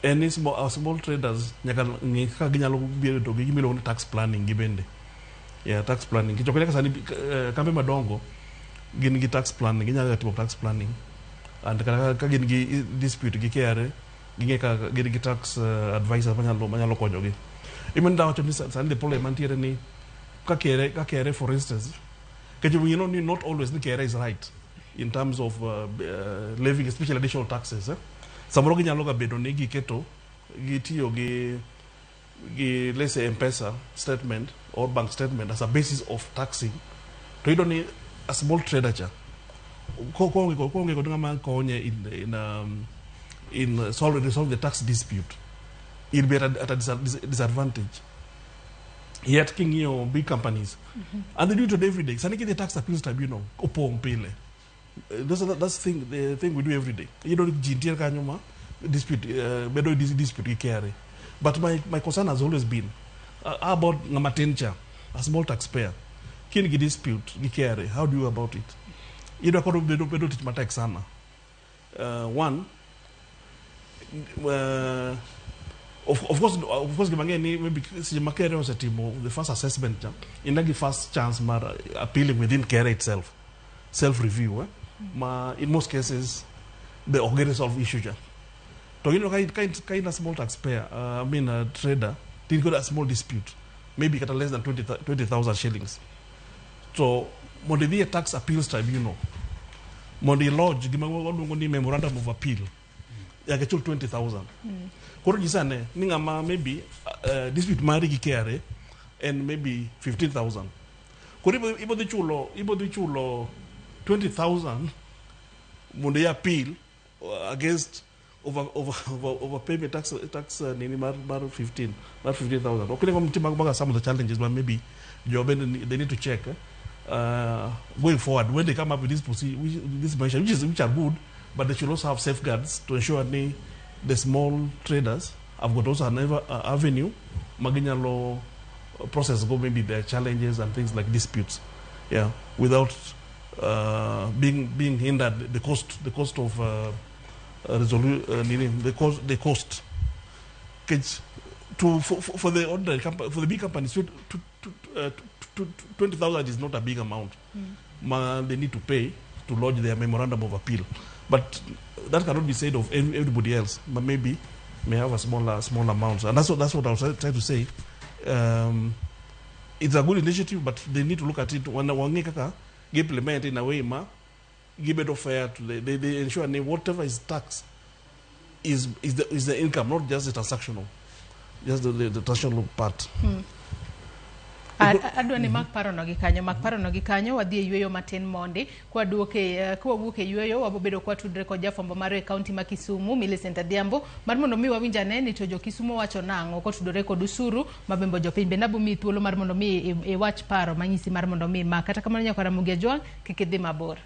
any small traders nyaka ngi ka ginyalo bedo gi gimilo ni tax planning gibende. Yeah, tax planning. Kichokele kasani kambe madongo gin gi tax planning, ginyalo timo tax planning. And ka gin gi dispute gi KRA, gin ka gin gi tax advisor manyalo konyo gi. Even down to this and the problem mantiere ni ka KRA for instance, you know not always the KRA is right in terms of levying special additional taxes. Samoro ginyalo ga bedo ni giketo gitiyo gi let's say M-Pesa statement or bank statement as a basis of taxing. So you don't need a small trader cha. In resolve the tax dispute. It'll be at a disadvantage. Yet king you big companies. And they do it every day. Saniki the tax appeals tribunal. Opong pile. That's the thing we do every day. You don't jintier kanyuma dispute bedo dispute KRA. But my concern has always been how about ngamatencha, a small taxpayer. Can you dispute KRA? How do you about it? You don't bedo teach matek sana. One, of course, maybe KRA was a team. The first assessment, in the first chance, appealing within KRA itself, self-review. In most cases, the organ resolve issue. So you know, kind of small taxpayer, a trader, did got a small dispute, maybe at less than 20,000 shillings. So, when the tax appeals tribunal, when the lodge, give me memorandum of appeal, I get 20,000. Maybe dispute marry KRA and maybe 15,000. Ibo the chulo 20,000 when they appeal against over payment tax nini mar 15,000. Okay, some of the challenges, but maybe they need to check going forward when they come up with this measure, which are good, but they should also have safeguards to ensure the small traders have got also an avenue. Maginia law process go maybe their challenges and things like disputes, yeah, without being hindered the cost of the cost for the ordinary company, for the big companies, 20,000 is not a big amount. They need to pay to lodge their memorandum of appeal, but that cannot be said of everybody else. But maybe may have a small amounts, and that's what I was trying to say. It's a good initiative, but they need to look at it when implement in a way give it fair to they ensure whatever is tax is the income, not just the transactional, just the transactional part. Adwa ni mak paro no gi kanyo wadhi yueyo matin monde kwa wuok e yueyo wabobedo kwa tudre ko jafombo mar county ma Kisumu Millicent Adhiambo mar mondo mi wawinja ne ni to jo Kisumu wacho nango ko tudore kod usuru mabembo jopiny be nabu mi thuolo mar mondo mi wach paro manyisi mar mondo mi ma kata kamano nyaka Ramogi Ajwang kik idhi mabor.